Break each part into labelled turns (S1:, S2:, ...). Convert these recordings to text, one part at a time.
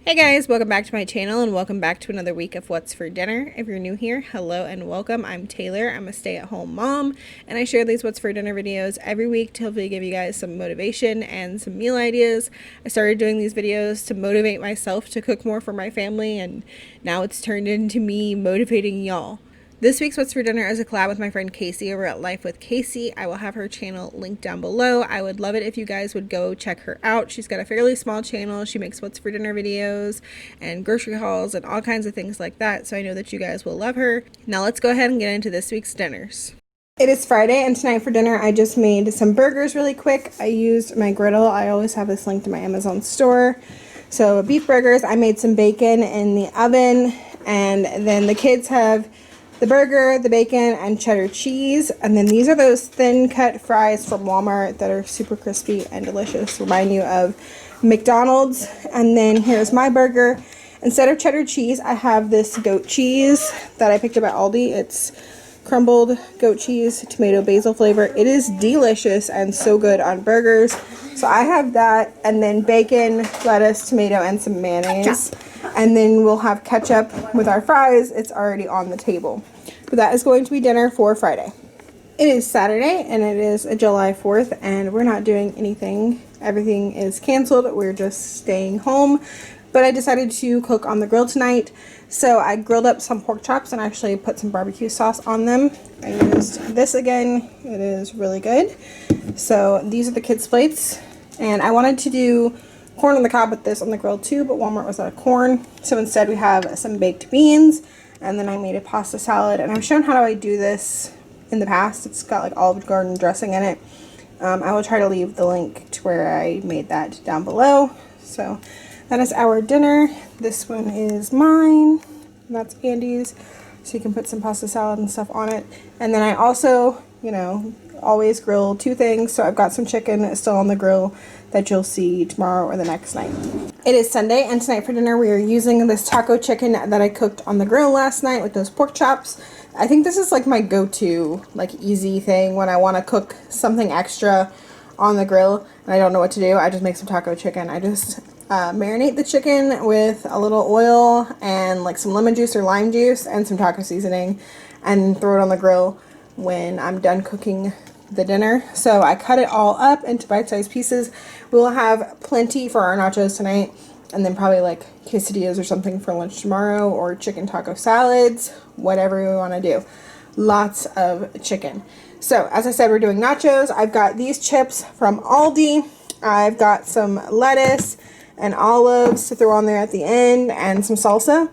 S1: Hey guys, welcome back to my channel and welcome back to another week of What's for Dinner. If you're new here, hello and welcome. I'm Taylor. I'm a stay-at-home mom and I share these What's for Dinner videos every week to hopefully give you guys some motivation and some meal ideas. I started doing these videos to motivate myself to cook more for my family, and now it's turned into me motivating y'all. This week's What's for Dinner is a collab with my friend Casey over at Life with Casey. I will have her channel linked down below. I would love it if you guys would go check her out. She's got a fairly small channel. She makes What's for Dinner videos and grocery hauls and all kinds of things like that. So I know that you guys will love her. Now let's go ahead and get into this week's dinners. It is Friday, and tonight for dinner I just made some burgers really quick. I used my griddle. I always have this linked to my Amazon store. So beef burgers. I made some bacon in the oven, and then the kids have the burger, the bacon, and cheddar cheese. And then these are those thin cut fries from Walmart that are super crispy and delicious. Remind you of McDonald's. And then here's my burger. Instead of cheddar cheese, I have this goat cheese that I picked up at Aldi. It's crumbled goat cheese, tomato, basil flavor. It is delicious and so good on burgers. So I have that, and then bacon, lettuce, tomato, and some mayonnaise. And then we'll have ketchup with our fries. It's already on the table. But that is going to be dinner for Friday. It is Saturday and it is July 4th, and we're not doing anything. Everything is canceled. We're just staying home. But I decided to cook on the grill tonight. So I grilled up some pork chops and actually put some barbecue sauce on them. I used this again. It is really good. So these are the kids' plates. And I wanted to do corn on the cob with this on the grill too, but Walmart was out of corn. So instead we have some baked beans, and then I made a pasta salad. And I've shown how I do this in the past. It's got like Olive Garden dressing in it. I will try to leave the link to where I made that down below. So that is our dinner. This one is mine. That's Andy's. So you can put some pasta salad and stuff on it. And then I also, always grill two things. So I've got some chicken still on the grill that you'll see tomorrow or the next night. It is Sunday, and tonight for dinner we are using this taco chicken that I cooked on the grill last night with those pork chops. I think this is like my go-to, easy thing when I want to cook something extra on the grill and I don't know what to do. I just make some taco chicken. I just marinate the chicken with a little oil and some lemon juice or lime juice and some taco seasoning, and throw it on the grill when I'm done cooking the dinner. So I cut it all up into bite-sized pieces. We will have plenty for our nachos tonight, and then probably quesadillas or something for lunch tomorrow, or chicken taco salads, whatever we want to do. Lots of chicken. So as I said, we're doing nachos. I've got these chips from Aldi. I've got some lettuce and olives to throw on there at the end, and some salsa.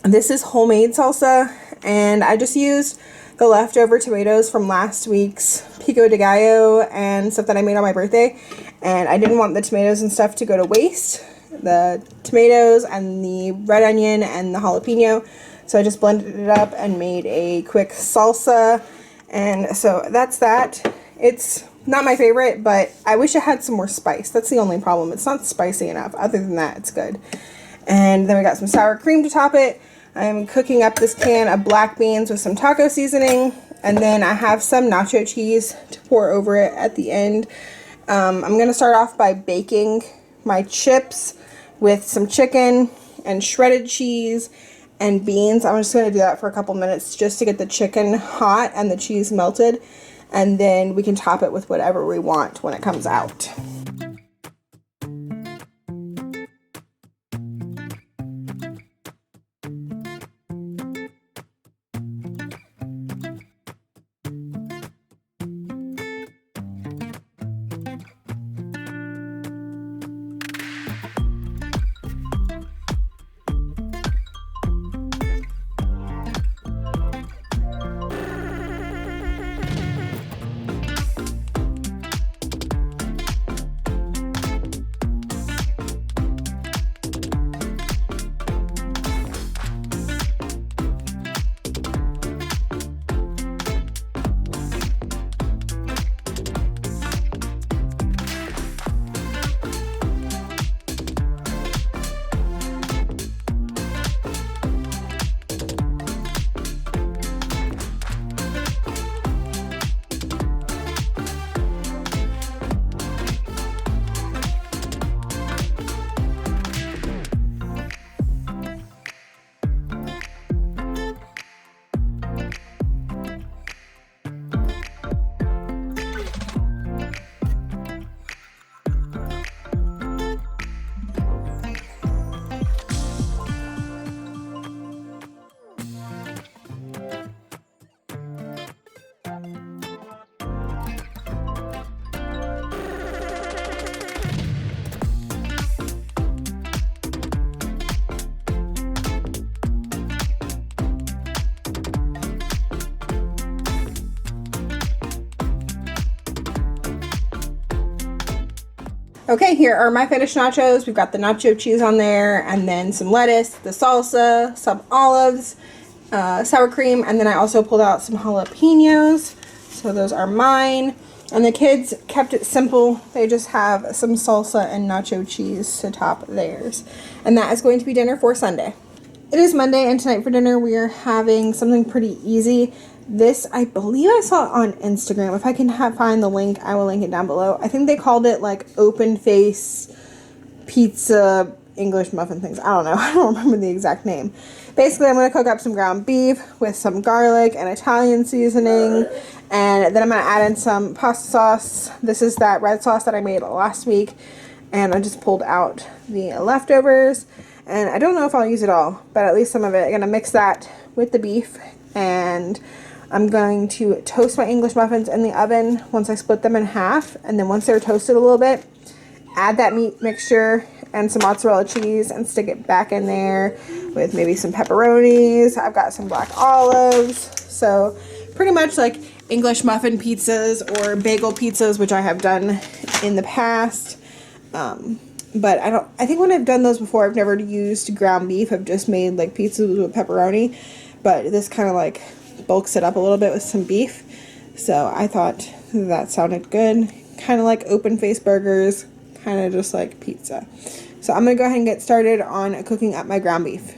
S1: This is homemade salsa, and I just used the leftover tomatoes from last week's pico de gallo and stuff that I made on my birthday, and I didn't want the tomatoes and stuff to go to waste, the tomatoes and the red onion and the jalapeno, so I just blended it up and made a quick salsa. And so that's that. It's not my favorite, but I wish it had some more spice. That's the only problem. It's not spicy enough. Other than that, it's good. And then we got some sour cream to top it. I'm cooking up this can of black beans with some taco seasoning, and then I have some nacho cheese to pour over it at the end. I'm going to start off by baking my chips with some chicken and shredded cheese and beans. I'm just going to do that for a couple minutes just to get the chicken hot and the cheese melted, and then we can top it with whatever we want when it comes out. Okay, here are my finished nachos. We've got the nacho cheese on there, and then some lettuce, the salsa, some olives, sour cream, and then I also pulled out some jalapenos. So those are mine. And the kids kept it simple. They just have some salsa and nacho cheese to top theirs. And that is going to be dinner for Sunday. It is Monday, and tonight for dinner we are having something pretty easy. This, I believe I saw it on Instagram. If I can find the link, I will link it down below. I think they called it like open face pizza English muffin things. I don't know. I don't remember the exact name. Basically, I'm going to cook up some ground beef with some garlic and Italian seasoning. And then I'm going to add in some pasta sauce. This is that red sauce that I made last week. And I just pulled out the leftovers. And I don't know if I'll use it all, but at least some of it. I'm going to mix that with the beef. And I'm going to toast my English muffins in the oven once I split them in half. And then once they're toasted a little bit, add that meat mixture and some mozzarella cheese and stick it back in there with maybe some pepperonis. I've got some black olives. So pretty much like English muffin pizzas or bagel pizzas, which I have done in the past. But I think when I've done those before, I've never used ground beef. I've just made like pizzas with pepperoni. But this kind of like bulks it up a little bit with some beef. So I thought that sounded good. Kind of like open face burgers, kind of just like pizza. So I'm going to go ahead and get started on cooking up my ground beef.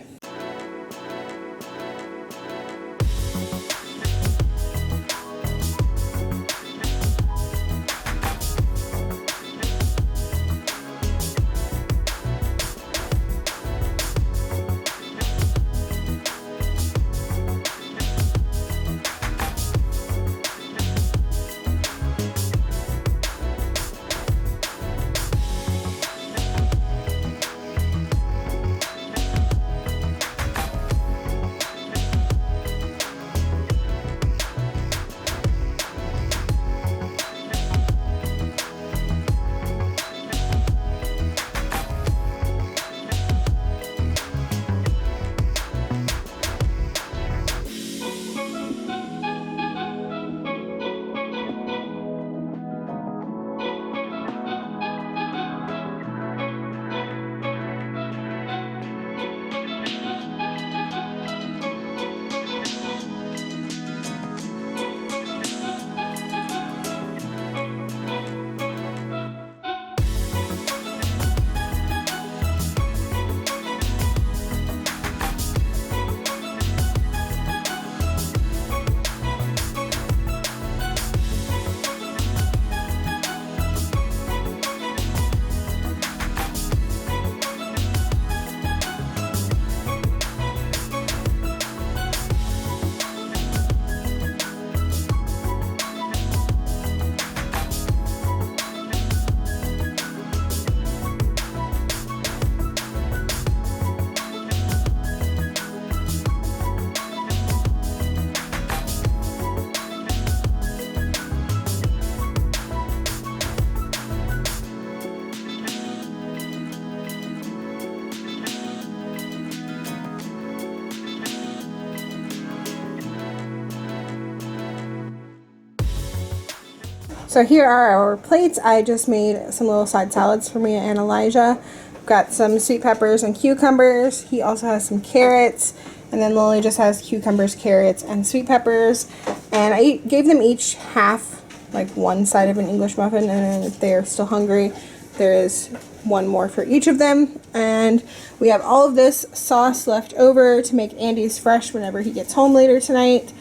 S1: So here are our plates. I just made some little side salads for me and Elijah. Got some sweet peppers and cucumbers. He also has some carrots. And then Lily just has cucumbers, carrots, and sweet peppers. And I gave them each half, like one side of an English muffin. And then if they're still hungry, there is one more for each of them. And we have all of this sauce left over to make Andy's fresh whenever he gets home later tonight.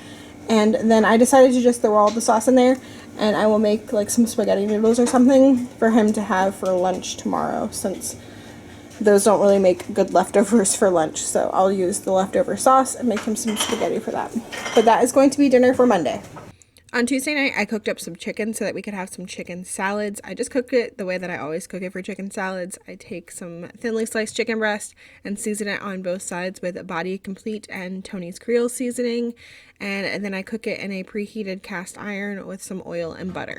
S1: And then I decided to just throw all the sauce in there. And I will make like some spaghetti noodles or something for him to have for lunch tomorrow, since those don't really make good leftovers for lunch. So I'll use the leftover sauce and make him some spaghetti for that. But that is going to be dinner for Monday. On Tuesday night, I cooked up some chicken so that we could have some chicken salads. I just cook it the way that I always cook it for chicken salads. I take some thinly sliced chicken breast and season it on both sides with Body Complete and Tony's Creole seasoning. And then I cook it in a preheated cast iron with some oil and butter.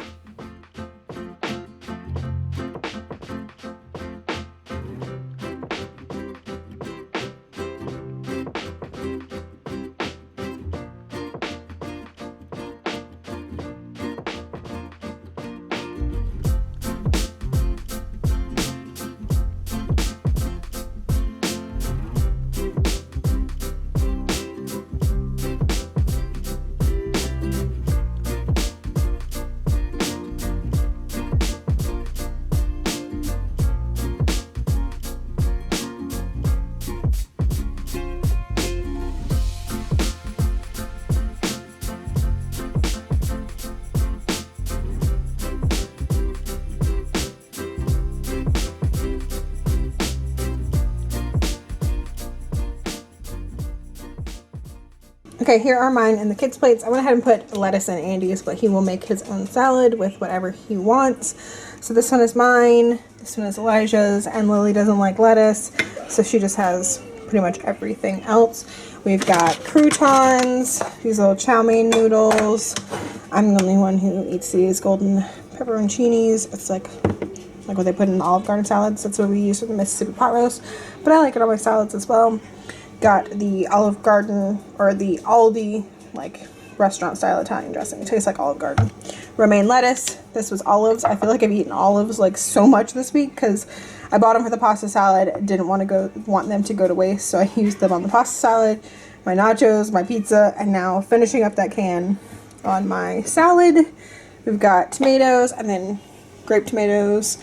S1: Okay, here are mine and the kids' plates. I went ahead and put lettuce in Andy's, but he will make his own salad with whatever he wants. So this one is mine, this one is Elijah's, and Lily doesn't like lettuce, so she just has pretty much everything else. We've got croutons, these little chow mein noodles. I'm the only one who eats these golden pepperoncinis. It's like what they put in Olive Garden salads. That's what we use for the Mississippi pot roast, but I like it on my salads as well. Got the Olive Garden, or the Aldi, like restaurant style Italian dressing. It tastes like Olive Garden. Romaine lettuce. This was olives. I feel like I've eaten olives like so much this week because I bought them for the pasta salad. Didn't want them to go to waste, so I used them on the pasta salad, my nachos, my pizza, and now finishing up that can on my salad. We've got tomatoes, and then grape tomatoes,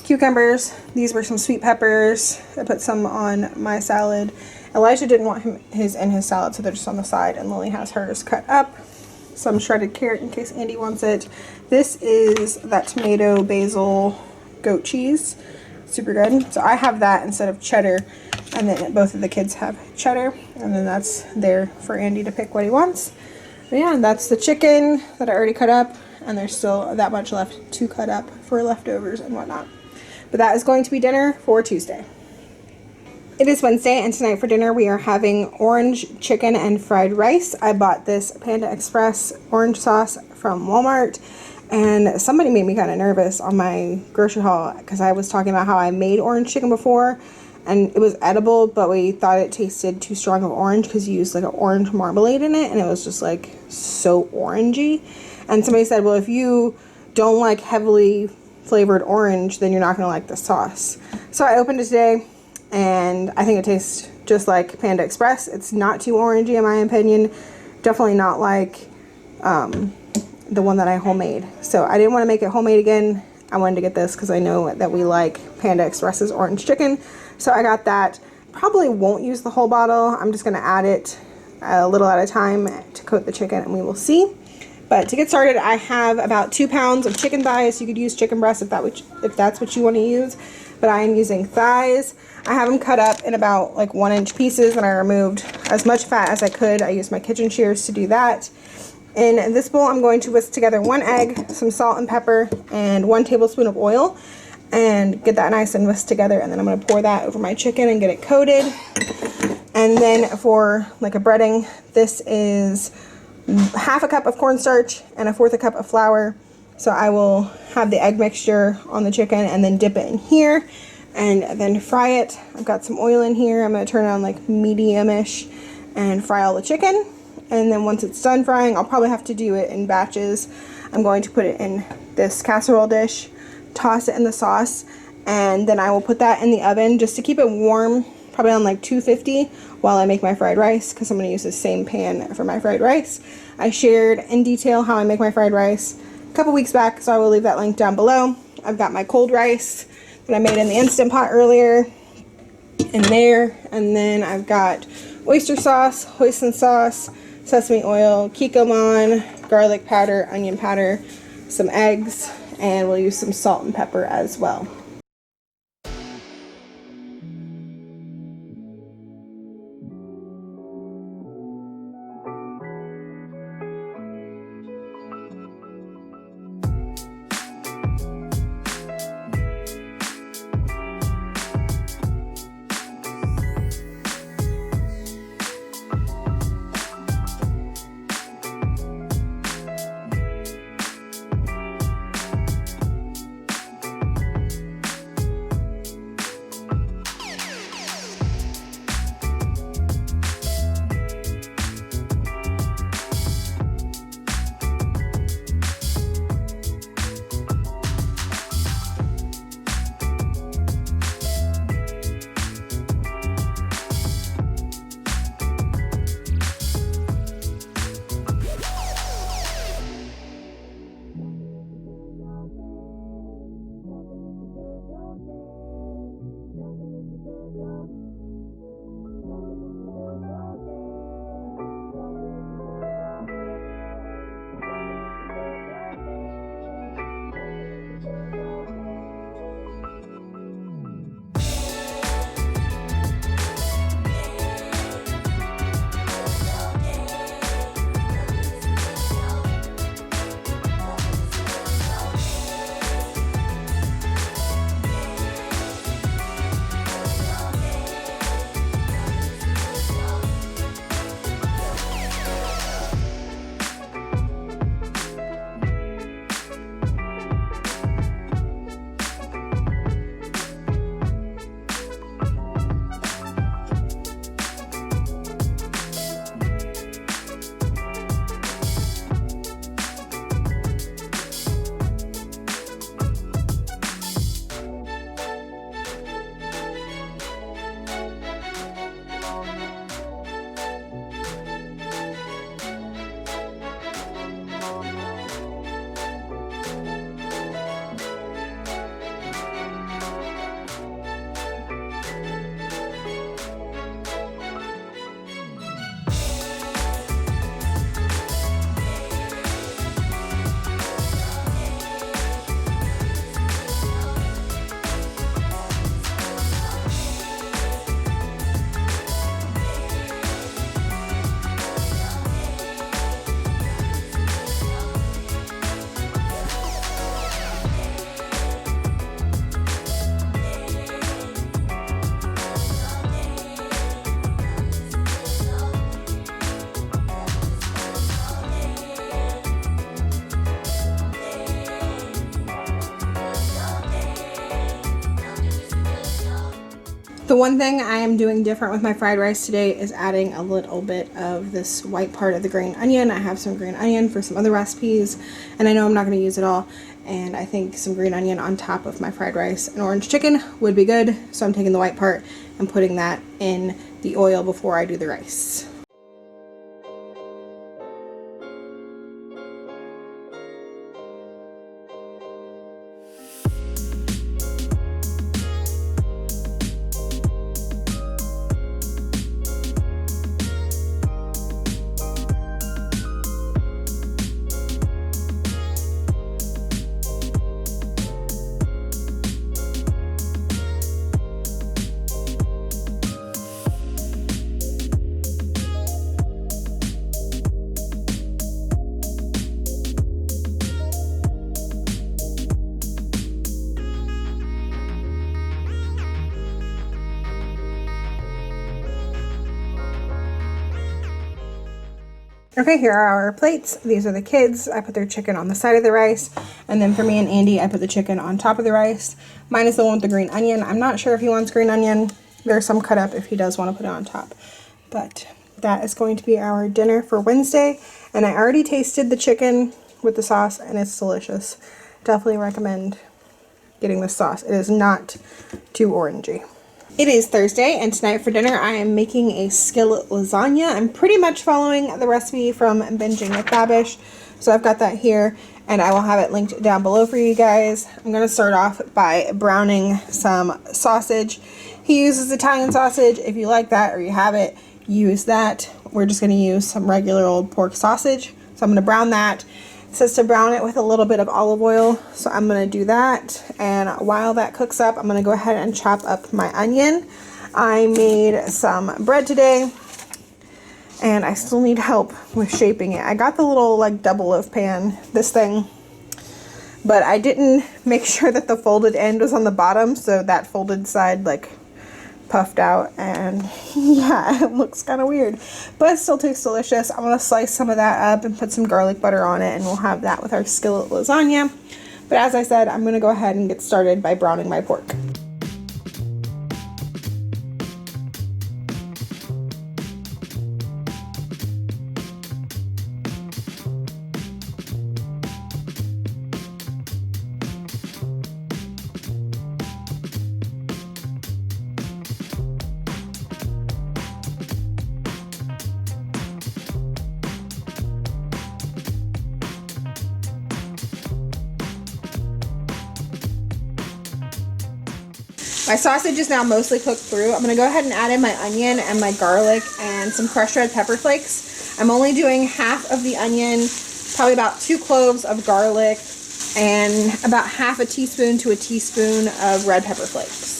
S1: cucumbers. These were some sweet peppers. I put some on my salad. Elijah didn't want his in his salad, so they're just on the side, and Lily has hers cut up. Some shredded carrot in case Andy wants it. This is that tomato basil goat cheese. Super good. So I have that instead of cheddar, and then both of the kids have cheddar, and then that's there for Andy to pick what he wants. But yeah, that's the chicken that I already cut up, and there's still that much left to cut up for leftovers and whatnot. But that is going to be dinner for Tuesday. It is Wednesday, and tonight for dinner we are having orange chicken and fried rice. I bought this Panda Express orange sauce from Walmart, and somebody made me kind of nervous on my grocery haul because I was talking about how I made orange chicken before, and it was edible, but we thought it tasted too strong of orange because you used like an orange marmalade in it, and it was just like so orangey. And somebody said, well, if you don't like heavily flavored orange, then you're not going to like the sauce. So I opened it today, and I think it tastes just like Panda Express. It's not too orangey in my opinion. Definitely not like the one that I homemade. So I didn't want to make it homemade again. I wanted to get this because I know that we like Panda Express's orange chicken. So I got that. Probably won't use the whole bottle. I'm just going to add it a little at a time to coat the chicken, and we will see. But to get started, I have about 2 pounds of chicken thighs. You could use chicken breast if that's what you want to use, but I am using thighs. I have them cut up in about like 1-inch pieces, and I removed as much fat as I could. I used my kitchen shears to do that. In this bowl, I'm going to whisk together 1 egg, some salt and pepper, and 1 tablespoon of oil, and get that nice and whisked together. And then I'm going to pour that over my chicken and get it coated. And then for like a breading, this is 1/2 cup of cornstarch and 1/4 cup of flour. So I will have the egg mixture on the chicken and then dip it in here and then fry it. I've got some oil in here. I'm going to turn it on like medium-ish and fry all the chicken. And then once it's done frying, I'll probably have to do it in batches. I'm going to put it in this casserole dish, toss it in the sauce, and then I will put that in the oven just to keep it warm, probably on like 250 while I make my fried rice, because I'm going to use the same pan for my fried rice. I shared in detail how I make my fried rice a couple weeks back, so I will leave that link down below. I've got my cold rice that I made in the Instant Pot earlier in there, and then I've got oyster sauce, hoisin sauce, sesame oil, kikkoman, garlic powder, onion powder, some eggs, and we'll use some salt and pepper as well. The one thing I am doing different with my fried rice today is adding a little bit of this white part of the green onion. I have some green onion for some other recipes, and I know I'm not going to use it all, and I think some green onion on top of my fried rice and orange chicken would be good, so I'm taking the white part and putting that in the oil before I do the rice. Okay, here are our plates. These are the kids. I put their chicken on the side of the rice. And then for me and Andy, I put the chicken on top of the rice. Mine is the one with the green onion. I'm not sure if he wants green onion. There's some cut up if he does want to put it on top. But that is going to be our dinner for Wednesday. And I already tasted the chicken with the sauce and it's delicious. Definitely recommend getting this sauce. It is not too orangey. It is Thursday, and tonight for dinner I am making a skillet lasagna. I'm pretty much following the recipe from Binging with Babish, so I've got that here, and I will have it linked down below for you guys. I'm going to start off by browning some sausage. He uses Italian sausage. If you like that or you have it, use that. We're just going to use some regular old pork sausage, so I'm going to brown that. It says to brown it with a little bit of olive oil, so I'm going to do that. And while that cooks up, I'm going to go ahead and chop up my onion. I made some bread today, and I still need help with shaping it. I got the little like double loaf pan, this thing, but I didn't make sure that the folded end was on the bottom, so that folded side like puffed out, and yeah, it looks kind of weird, but it still tastes delicious. I'm going to slice some of that up and put some garlic butter on it, and we'll have that with our skillet lasagna. But as I said, I'm going to go ahead and get started by browning my pork. My sausage is now mostly cooked through. I'm going to go ahead and add in my onion and my garlic and some crushed red pepper flakes. I'm only doing half of the onion, probably about 2 cloves of garlic, and about half a teaspoon to a teaspoon of red pepper flakes.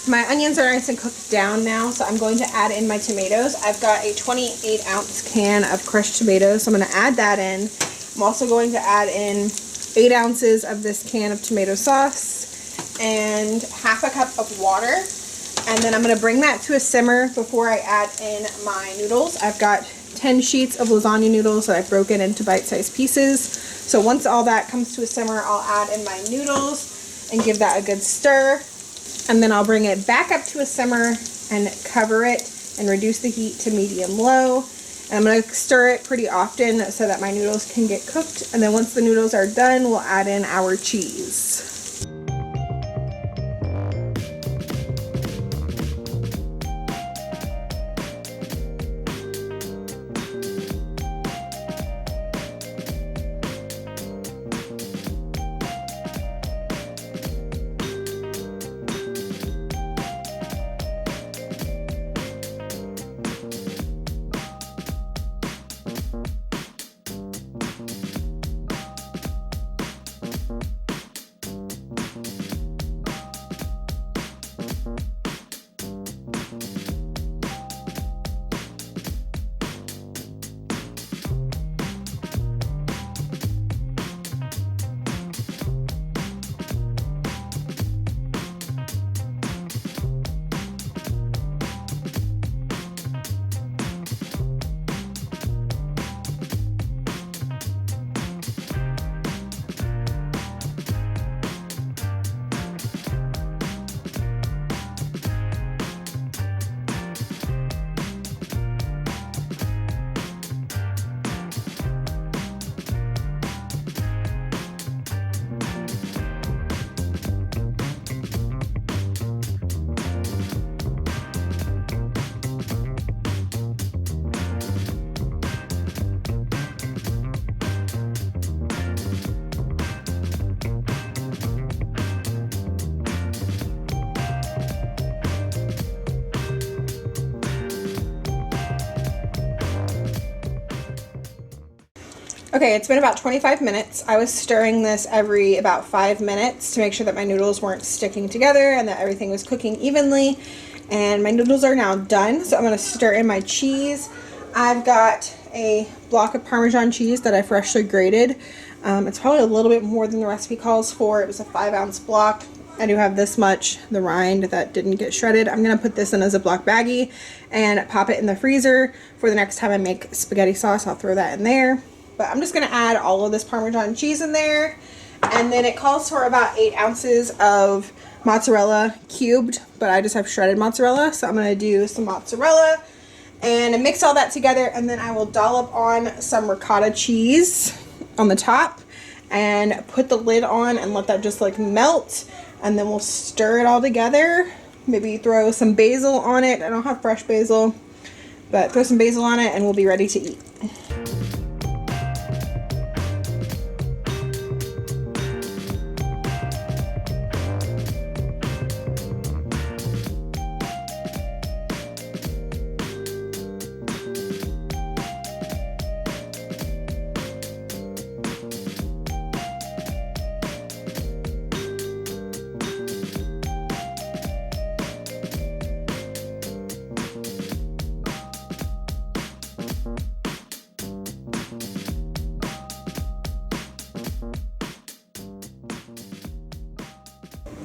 S1: My onions are nice and cooked down now, so I'm going to add in my tomatoes. I've got a 28-ounce can of crushed tomatoes, so I'm going to add that in. I'm also going to add in 8 ounces of this can of tomato sauce and half a cup of water. And then I'm going to bring that to a simmer before I add in my noodles. I've got 10 sheets of lasagna noodles that I've broken into bite-sized pieces. So once all that comes to a simmer, I'll add in my noodles and give that a good stir. And then I'll bring it back up to a simmer and cover it and reduce the heat to medium-low. And I'm going to stir it pretty often so that my noodles can get cooked. And then once the noodles are done, we'll add in our cheese. Okay, it's been about 25 minutes. I was stirring this every about 5 minutes to make sure that my noodles weren't sticking together and that everything was cooking evenly. And my noodles are now done, so I'm going to stir in my cheese. I've got a block of Parmesan cheese that I freshly grated. It's probably a little bit more than the recipe calls for. It was a 5-ounce block. I do have this much, the rind that didn't get shredded. I'm going to put this in as a block baggie and pop it in the freezer for the next time I make spaghetti sauce. I'll throw that in there. But I'm just going to add all of this Parmesan cheese in there. And then it calls for about 8 ounces of mozzarella cubed, but I just have shredded mozzarella. So I'm going to do some mozzarella and mix all that together. And then I will dollop on some ricotta cheese on the top and put the lid on and let that just like melt. And then we'll stir it all together. Maybe throw some basil on it. I don't have fresh basil, but throw some basil on it and we'll be ready to eat.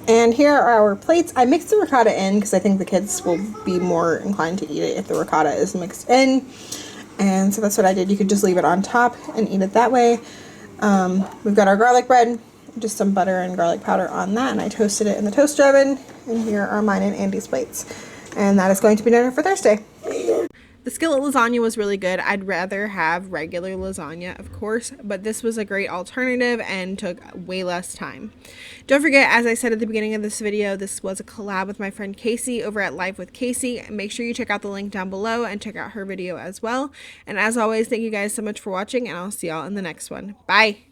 S1: And here are our plates. I mixed the ricotta in because I think the kids will be more inclined to eat it if the ricotta is mixed in. And so that's what I did. You could just leave it on top and eat it that way. We've got our garlic bread, just some butter and garlic powder on that, and I toasted it in the toaster oven. And here are mine and Andy's plates. And that is going to be dinner for Thursday. The skillet lasagna was really good. I'd rather have regular lasagna, of course, but this was a great alternative and took way less time. Don't forget, as I said at the beginning of this video, this was a collab with my friend Casey over at Live with Casey. Make sure you check out the link down below and check out her video as well. And as always, thank you guys so much for watching, and I'll see y'all in the next one. Bye!